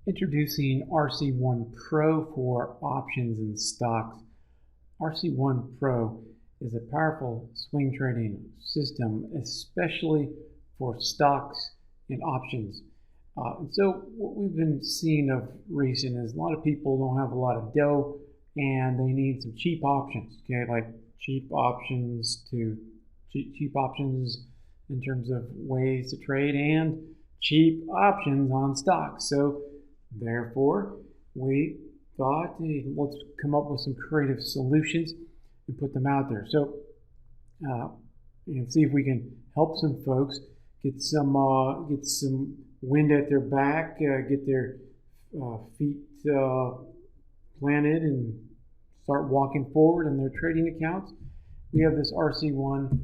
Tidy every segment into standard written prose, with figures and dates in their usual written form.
Introducing RC1 Pro for options and stocks. RC1 Pro is a powerful swing trading system, especially for stocks and options. So what we've been seeing of recent is a lot of people don't have a lot of dough and they need some cheap options, okay, like cheap options in terms of ways to trade and cheap options on stocks. So therefore, we thought, hey, let's come up with some creative solutions and put them out there. So, and see if we can help some folks get some wind at their back, get their feet planted, and start walking forward in their trading accounts. We have this RC1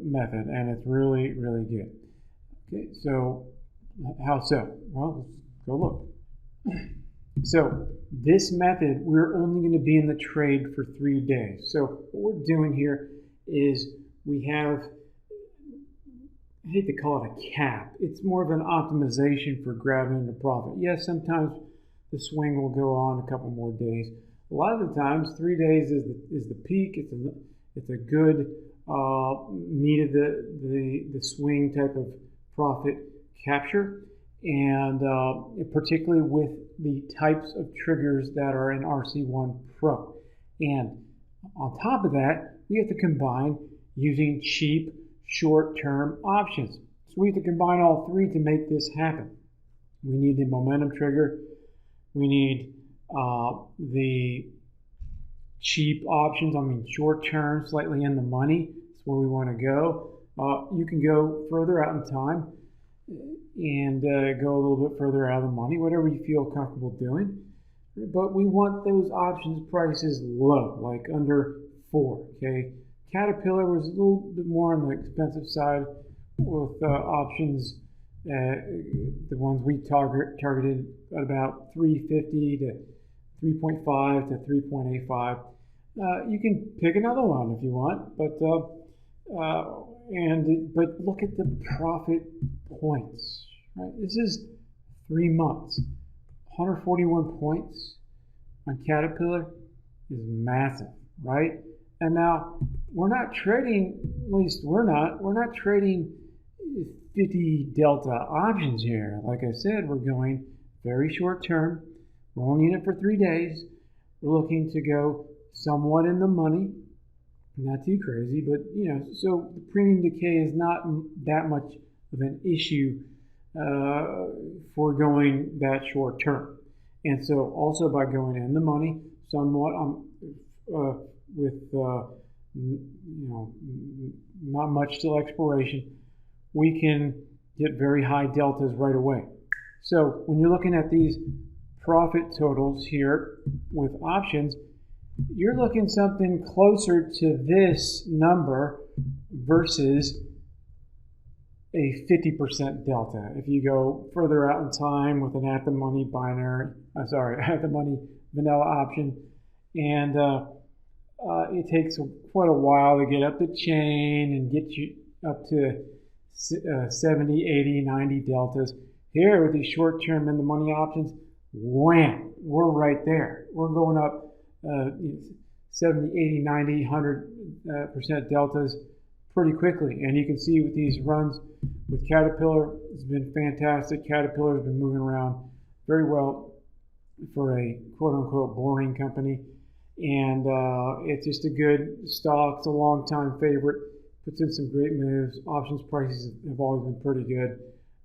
method, and it's really, really good. Okay, so how so? Well, let's go look. So this method, we're only going to be in the trade for 3 days. So what we're doing here is we have, I hate to call it a cap. It's more of an optimization for grabbing the profit. Yes, sometimes the swing will go on a couple more days. A lot of the times, 3 days is the peak. It's a good meat of the swing type of profit capture, and particularly with the types of triggers that are in RC1 Pro. And on top of that, we have to combine using cheap short-term options. So we have to combine all three to make this happen. We need the momentum trigger, we need the cheap options, short-term, slightly in the money. That's where we want to go. You can go further out in time and go a little bit further out of the money, whatever you feel comfortable doing. But we want those options prices low, like under 4. Okay, Caterpillar was a little bit more on the expensive side with options. The ones we targeted at about 350 to 3.5 to 3.85. You can pick another one if you want, but look at the profit points. Right? This is 3 months. 141 points on Caterpillar is massive, right? And now we're not trading, at least we're not trading 50 delta options here. Like I said, we're going very short term. We're only in it for 3 days. We're looking to go somewhat in the money, not too crazy, but so the premium decay is not that much of an issue for going that short term. And so also by going in the money somewhat with not much till expiration, we can get very high deltas right away. So when you're looking at these profit totals here with options, you're looking something closer to this number versus a 50% delta. If you go further out in time with an at-the-money at-the-money vanilla option, and it takes quite a while to get up the chain and get you up to 70, 80, 90 deltas. Here with these short-term in the money options, wham, we're right there. We're going up 70, 80, 90, 100% deltas pretty quickly. And you can see with these runs with Caterpillar, it's been fantastic. Caterpillar has been moving around very well for a quote-unquote boring company. And it's just a good stock. It's a long-time favorite. Puts in some great moves. Options prices have always been pretty good.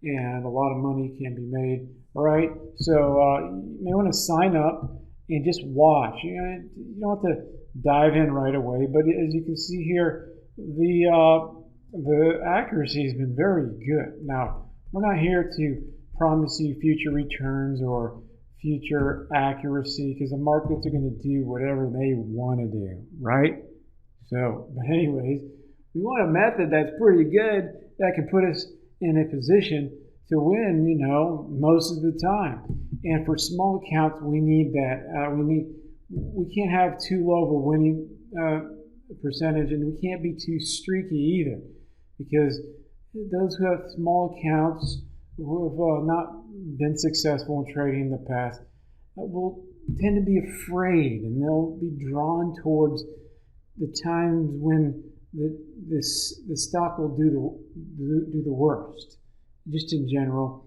And a lot of money can be made. All right, so you may want to sign up and just watch. You don't have to dive in right away, but as you can see here, the accuracy has been very good. Now, we're not here to promise you future returns or future accuracy, because the markets are going to do whatever they want to do, right? So, but anyways, we want a method that's pretty good that can put us in a position to win, most of the time. And for small accounts, we need that. We can't have too low of a winning percentage, and we can't be too streaky either, because those who have small accounts, who have not been successful in trading in the past will tend to be afraid, and they'll be drawn towards the times when the stock will do the worst, just in general,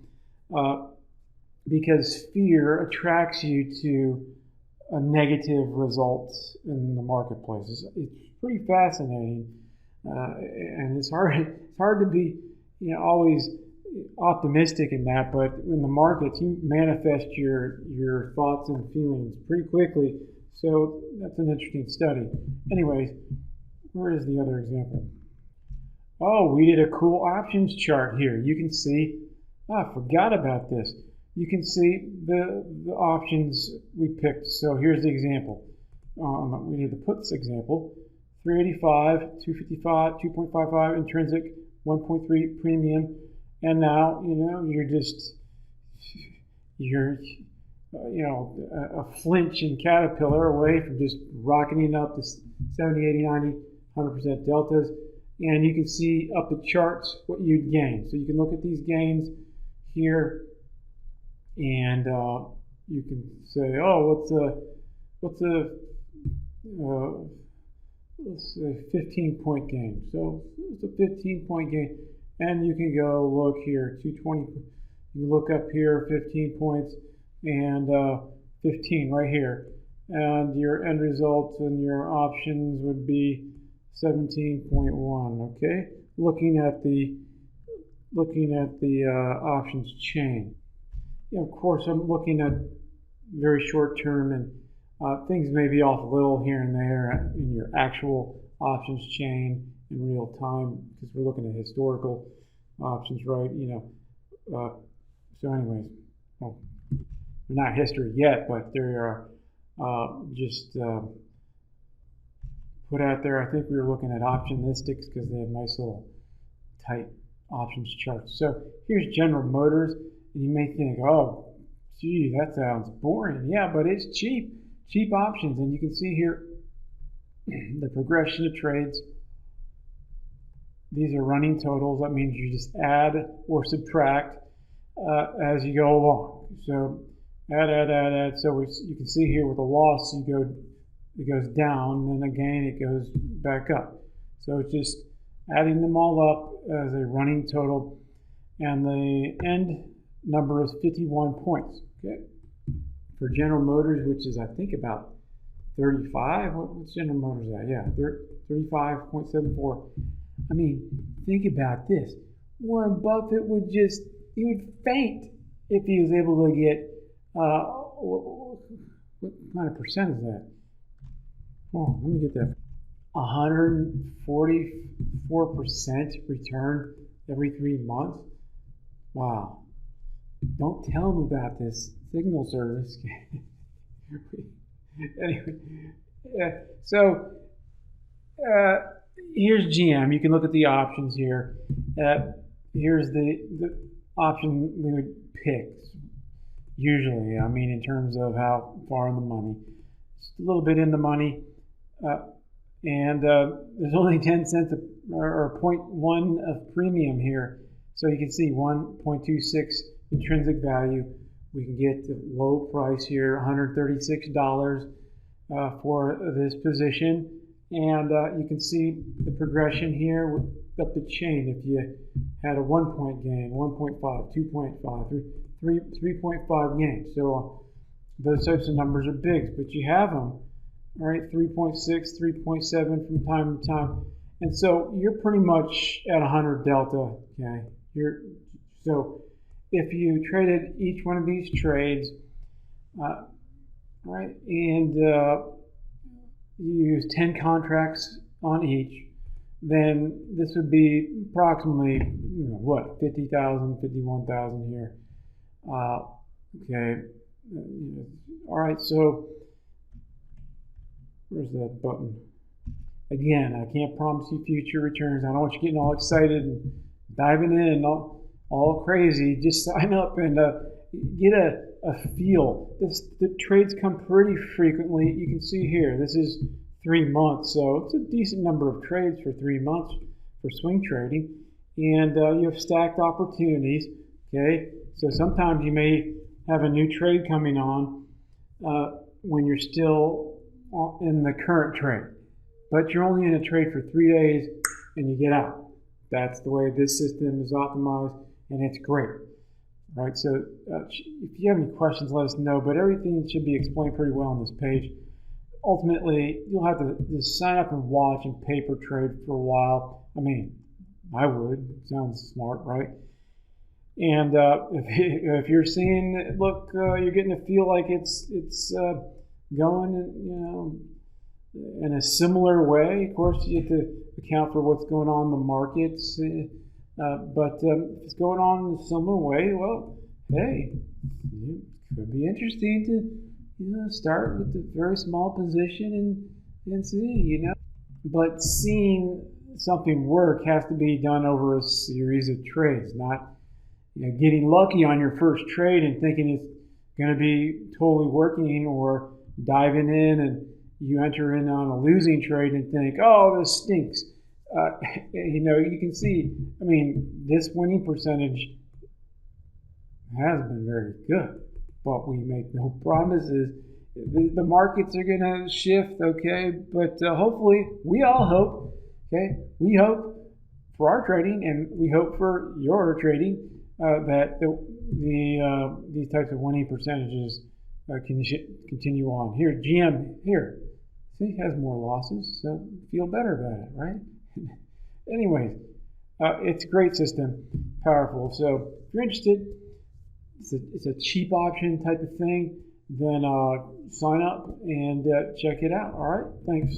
because fear attracts you to a negative results in the marketplace. It's pretty fascinating, and it's hard to be always optimistic in that, but in the markets you manifest your thoughts and feelings pretty quickly. So that's an interesting study. Anyways, where is the other example? Oh, we did a cool options chart here. You can see, I forgot about this. You can see the options we picked. So here's the example. We did the puts example. 385, 255, 2.55 intrinsic, 1.3 premium. And now, you're a flinch and caterpillar away from just rocketing up to 70, 80, 90, 100% deltas. And you can see up the charts what you'd gain. So you can look at these gains here, and you can say, oh, let's say 15-point gain. So it's a 15-point gain. And you can go look here, 220. You look up here, 15 points, and 15 right here. And your end result and your options would be 17.1. Okay, looking at the options chain. Of course, I'm looking at very short term, and things may be off a little here and there in your actual options chain in real time, because we're looking at historical options, right? So anyways, well, they're not history yet, but they are just put out there. I think we were looking at optionistics because they have nice little tight options charts. So here's General Motors, and you may think, oh, gee, that sounds boring. Yeah, but it's cheap options, and you can see here the progression of trades. These are running totals. That means you just add or subtract as you go along. So add. So you can see here with a loss, it goes down, then again it goes back up. So it's just adding them all up as a running total, and the end number is 51 points. Okay. For General Motors, which is I think about 35. What's General Motors at? Yeah, 35.74. I mean, think about this. Warren Buffett would faint if he was able to get, what kind of percent is that? Oh, let me get that. 144% return every 3 months. Wow. Don't tell him about this signal service. Anyway, so here's GM. You can look at the options here. Here's the option we would pick usually. I mean, in terms of how far in the money. Just a little bit in the money. And there's only 10 cents or 0.1 of premium here. So you can see 1.26 intrinsic value. We can get the low price here, $136 for this position. And you can see the progression here up the chain. If you had a 1-point gain, 1.5, 2.5, 3.5 gains. So those types of numbers are big, but you have them, all right, 3.6, 3.7 from time to time. And so you're pretty much at 100 delta, okay? So if you traded each one of these trades, right, and you use 10 contracts on each, then this would be approximately, 50,000, 51,000 here. Okay. All right, so where's that button? Again, I can't promise you future returns. I don't want you getting all excited and diving in and all crazy. Just sign up and get a feel. The trades come pretty frequently. You can see here, this is 3 months, so it's a decent number of trades for 3 months for swing trading. And you have stacked opportunities, okay? So sometimes you may have a new trade coming on when you're still in the current trade, but you're only in a trade for 3 days and you get out. That's the way this system is optimized, and it's great. Right, so if you have any questions, let us know, but everything should be explained pretty well on this page. Ultimately, you'll have to just sign up and watch and paper trade for a while. I mean, I would. Sounds smart, right? And if you're seeing, look, you're getting to feel like it's going, in a similar way. Of course, you have to account for what's going on in the markets. But if it's going on in a similar way, well, hey, it could be interesting to start with a very small position and see, But seeing something work has to be done over a series of trades, not getting lucky on your first trade and thinking it's going to be totally working, or diving in and you enter in on a losing trade and think, oh, this stinks. You can see, this winning percentage has been very good, but we make no promises. The markets are going to shift, okay? But hopefully, we all hope, okay? We hope for our trading, and we hope for your trading, that these types of winning percentages can continue on. Here, GM, see, has more losses, so feel better about it, right? Anyways, it's a great system, powerful. So if you're interested, it's a cheap option type of thing, then sign up and check it out. All right, thanks.